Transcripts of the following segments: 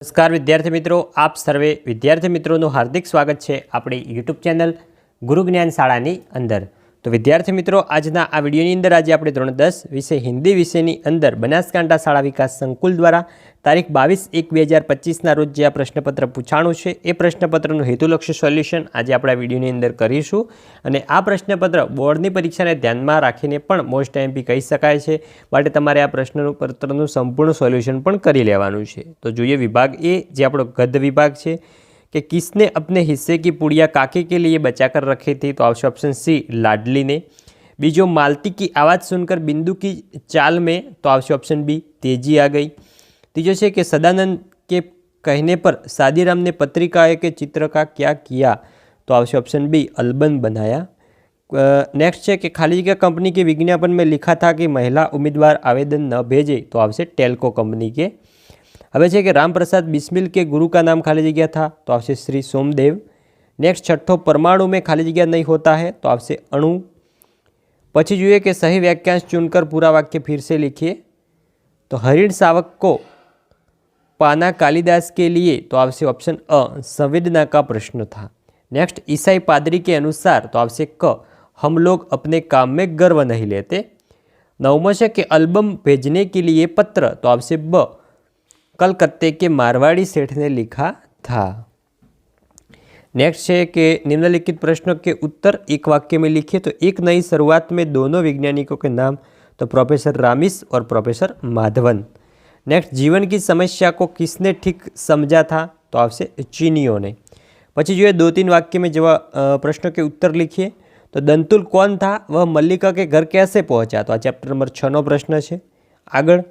નમસ્કાર વિદ્યાર્થી મિત્રો, આપ સર્વે વિદ્યાર્થી મિત્રોનું હાર્દિક સ્વાગત છે આપણી યુટ્યુબ ચેનલ ગુરુ જ્ઞાન શાળાની અંદર। તો વિદ્યાર્થી મિત્રો, આજના આ વિડીયોની અંદર આજે આપણે ધોરણ 10 વિષય હિન્દી વિષયની અંદર બનાસકાંઠા શાળા વિકાસ સંકુલ દ્વારા તારીખ 22/1/2025ના રોજ જે આ પ્રશ્નપત્ર પૂછાણું છે એ પ્રશ્નપત્રનું હેતુલક્ષી સોલ્યુશન આજે આપણે આ વિડીયોની અંદર કરીશું। અને આ પ્રશ્નપત્ર બોર્ડની પરીક્ષાને ધ્યાનમાં રાખીને પણ મોસ્ટ એમપી કહી શકાય છે, માટે તમારે આ પ્રશ્નપત્રનું સંપૂર્ણ સોલ્યુશન પણ કરી લેવાનું છે। તો જોઈએ વિભાગ એ, જે આપણો ગદ્ય વિભાગ છે कि किसने अपने हिस्से की पुड़िया काके के लिए बचा कर रखी थी, तो आपसे ऑप्शन सी लाडली ने। बीजो मालती की आवाज़ सुनकर बिंदु की चाल में, तो आपसे ऑप्शन बी तेजी आ गई। तीजो है कि सदानंद के कहने पर सादीराम ने पत्रिकाएं के चित्र का क्या किया, तो आपसे ऑप्शन बी अलबन बनाया। नेक्स्ट है कि खाली जगह कंपनी के विज्ञापन में लिखा था कि महिला उम्मीदवार आवेदन न भेजे, तो आपसे टेल्को कंपनी के। હવે છે કે रामप्रसाद बिस्मिल के गुरु का नाम खाली जगह था, तो आपसे श्री सोमदेव। नेक्स्ट छठो, परमाणु में खाली जगह नहीं होता है, तो आपसे अणु। પછી જોઈએ કે सही वाक्यांश चुनकर पूरा वाक्य फिर से लिखिए, तो हरिण शावक को पाना कालिदास के लिए, तो आपसे ऑप्शन अ संवेदना का प्रश्न था। नेक्स्ट ईसाई पादरी के अनुसार, तो आपसे क हम लोग अपने काम में गर्व नहीं लेते। नवमो है कि एल्बम भेजने के लिए पत्र, तो आपसे ब कलकत्ते के मारवाड़ी सेठ ने लिखा था। नेक्स्ट है कि निम्नलिखित प्रश्नों के उत्तर एक वाक्य में लिखिए, तो एक नई शुरुआत में दोनों वैज्ञानिकों के नाम, तो प्रोफेसर रामिस और प्रोफेसर माधवन। नेक्स्ट जीवन की समस्या को किसने ठीक समझा था, तो आपसे चीनियों ने। પછી जो 2-3 वाक्य में जो प्रश्नों के उत्तर लिखिए, तो दंतुल कौन था, वह मल्लिका के घर कैसे पहुंचा, तो आ चैप्टर नंबर 6 प्रश्न है। आगळ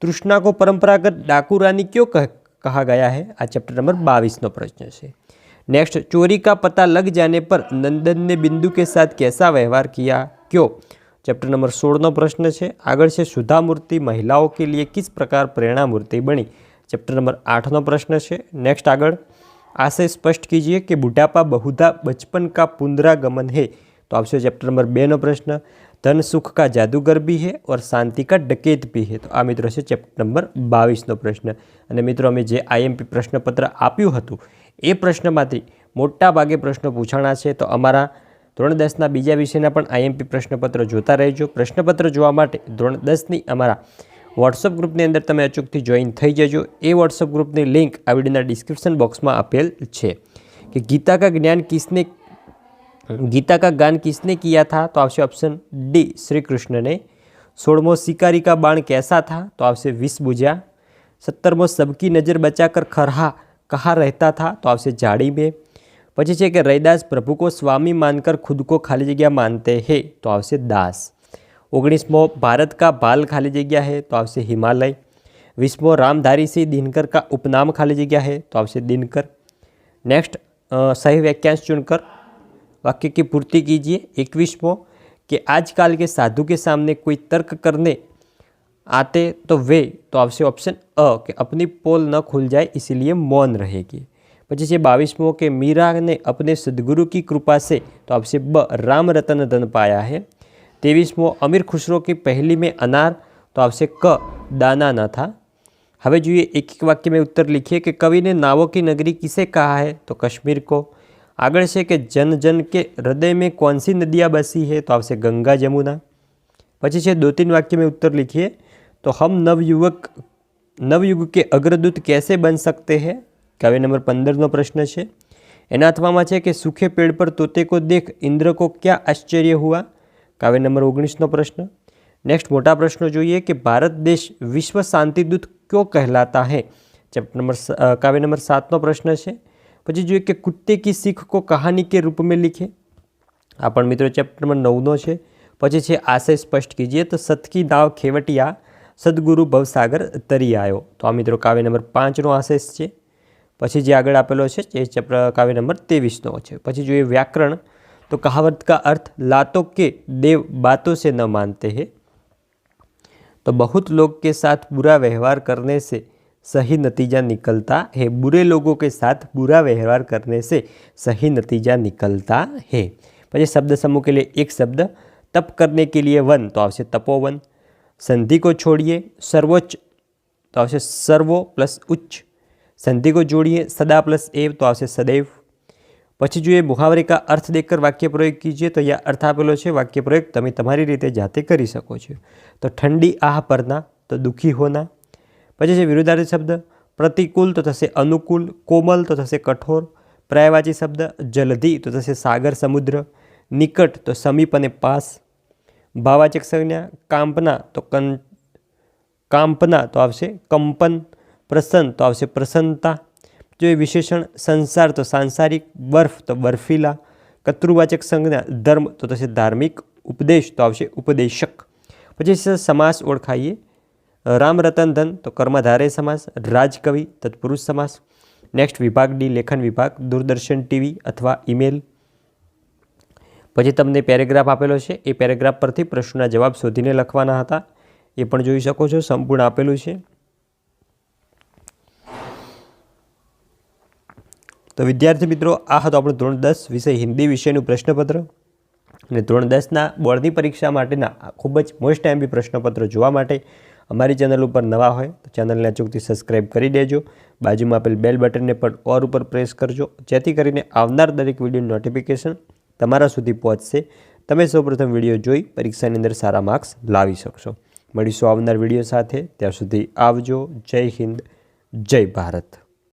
तृष्णा को परंपरागत डाकू रानी क्यों कहा गया है, आ चैप्टर नंबर 22 प्रश्न है। नेक्स्ट चोरी का पता लग जाने पर नंदन ने बिंदु के साथ कैसा व्यवहार किया, क्यों, चैप्टर नंबर 16 प्रश्न है। आगे से सुधा मूर्ति महिलाओं के लिए किस प्रकार प्रेरणा मूर्ति बनी, चैप्टर नंबर 8 प्रश्न है। नेक्स्ट आगे आशय स्पष्ट कीजिए कि बुढ़ापा बहुधा बचपन का पुनरागमन है, तो आपसे चैप्टर नंबर 2 प्रश्न। धन सुख का जादूगर भी है और शांति का डकैत भी है, तो आ मित्रों से चैप्टर नंबर 22 प्रश्न। અને મિત્રો અમે જે આઈએમપી પ્રશ્નપત્ર આપ્યું હતું એ પ્રશ્નમાંથી મોટા ભાગે પ્રશ્નો પૂછાણા છે, તો અમારા ધોરણ 10ના બીજા વિષયના પણ આઈએમપી પ્રશ્નપત્ર જોતા રહેજો। પ્રશ્નપત્ર જોવા માટે ધોરણ 10ની અમારા વોટ્સઅપ ગ્રુપની અંદર તમે અચૂકથી જોઈન થઈ જજો। એ વોટ્સઅપ ગ્રુપની લિંક આ વિડીયોના ડિસ્ક્રિપ્શન બોક્સમાં આપેલ છે। કે गीता का गान किसने किया था, तो आपसे ऑप्शन डी श्री कृष्ण ने। 16मो शिकारी का बाण कैसा था, तो आपसे विष बुझा। 17मो सबकी नज़र बचाकर खरहा कहाँ रहता था, तो आपसे झाड़ी में। पछी है कि रैदास प्रभु को स्वामी मानकर खुद को खाली जगह मानते हैं, तो आपसे दास। 19मो भारत का बाल खाली जगह है, तो आपसे हिमालय। 20मो रामधारी सिंह दिनकर का उपनाम खाली जगह है, तो आपसे दिनकर। नेक्स्ट सही वाक्यांश चुनकर वाक्य की पूर्ति कीजिए। 21मो कि आजकल के साधु के सामने कोई तर्क करने आते तो वे, तो आपसे ऑप्शन अ कि अपनी पोल न खुल जाए इसलिए मौन रहेगी। પછી છે 22मो कि मीरा ने अपने सदगुरु की कृपा से, तो आपसे ब राम रतन धन पाया है। 23मो अमीर खुसरो की पहली में अनार, तो आपसे क दाना न था। હવે જોઈએ एक एक वाक्य में उत्तर लिखिए कि कवि ने नावों की नगरी किसे कहा है, तो कश्मीर को। आगे से कि जन जन के हृदय में कौन सी नदियाँ बसी है, तो आपसे गंगा जमुना। પછી છે 2-3 वाक्य में उत्तर लिखिए, तो हम नवयुग के अग्रदूत कैसे बन सकते हैं, काव्य नंबर 15 प्रश्न है। एना अथवा है कि सूखे पेड़ पर तोते को देख इंद्र को क्या आश्चर्य हुआ, काव्य नंबर 19 प्रश्न। नेक्स्ट मोटा प्रश्न જોઈએ कि भारत देश विश्व शांतिदूत क्यों कहलाता है, चैप्टर नंबर काव्य नंबर 7 प्रश्न है। પછી જોઈએ कि कुत्ते की सीख को कहानी के रूप में लिखे, આ પણ મિત્રો ચેપ્ટર નંબર 9 છે। પછી છે આશય સ્પષ્ટ कीजिए, तो सत की नाव खेवटिया सदगुरु भवसागर तरी आयो, तो आ મિત્રો કાવ્ય નંબર 5 આશય છે। પછી જે આગળ આપેલો છે એ ચેપ્ટર કાવ્ય નંબર 23 છે। પછી જોઈએ व्याकरण, तो कहावत का अर्थ लातों के देव बातों से न मानते हैं, तो बहुत लोग के साथ बुरा व्यवहार करने से सही नतीजा निकलता है, बुरे लोगों के साथ बुरा व्यवहार करने से सही नतीजा निकलता है। પછી शब्द समूह के लिए एक शब्द, तप करने के लिए वन, तो आपसे तपोवन। संधि को छोड़िए सर्वोच्च, तो आपसे सर्वो प्लस उच्च। संधि को जोड़िए सदा प्लस एव तो आवशे सदैव। पछी जो मुहावरे का अर्थ देकर वाक्य प्रयोग कीजिए तो यह अर्थ आपेलो है। वाक्य प्रयोग तमे तमारी रीते जाते करी सको छो। तो ठंडी आह परना तो दुखी होना। पछी छे विरुद्धार्थी शब्द प्रतिकूल तो थशे अनुकूल, कोमल तो थशे कठोर, पर्यायवाची शब्द जलधी तो थशे सागर समुद्र, निकट तो समीप अने पास, भाववाचक संज्ञा कांपना तो कांपना तो आवशे कंपन, प्रसन्न तो आवशे प्रसन्नता। जो विशेषण संसार तो सांसारिक, बर्फ तो बर्फीला, कर्तृवाचक संज्ञा धर्म तो थशे धार्मिक, उपदेश तो आवशे उपदेशक। पछी समास ओळखाईए। राम रतन धन तो कर्मधारय समास, राजकवि तत्पुरुष समास। नेक्स्ट विभाग डी लेखन विभाग, दूरदर्शन टीवी अथवा ईमेल। पछी तमने पेरेग्राफ आपेलो छे, ए पेरेग्राफ परथी प्रश्नोना जवाब शोधीने लखवाना हता, ए पण जोई शको छो, संपूर्ण आपेलुं छे। तो विद्यार्थी मित्रों आ हतो आपणो धोरण 10 विषय हिंदी विषयनुं प्रश्नपत्र। અને ધોરણ 10ના બોર્ડની પરીક્ષા માટેના ખૂબ જ મોસ્ટ એમપી પ્રશ્નપત્રો જોવા માટે અમારી ચેનલ ઉપર નવા હોય તો ચેનલને અચૂકથી સબસ્ક્રાઈબ કરી દેજો। બાજુમાં આપેલ બેલ બટનને પણ ઓર ઉપર પ્રેસ કરજો, જેથી કરીને આવનાર દરેક વિડીયોનું નોટિફિકેશન તમારા સુધી પહોંચશે। તમે સૌપ્રથમ વિડીયો જોઈ પરીક્ષાની અંદર સારા માર્ક્સ લાવી શકશો। મળીશું આવનાર વિડીયો સાથે, ત્યાં સુધી આવજો। જય હિન્દ, જય ભારત।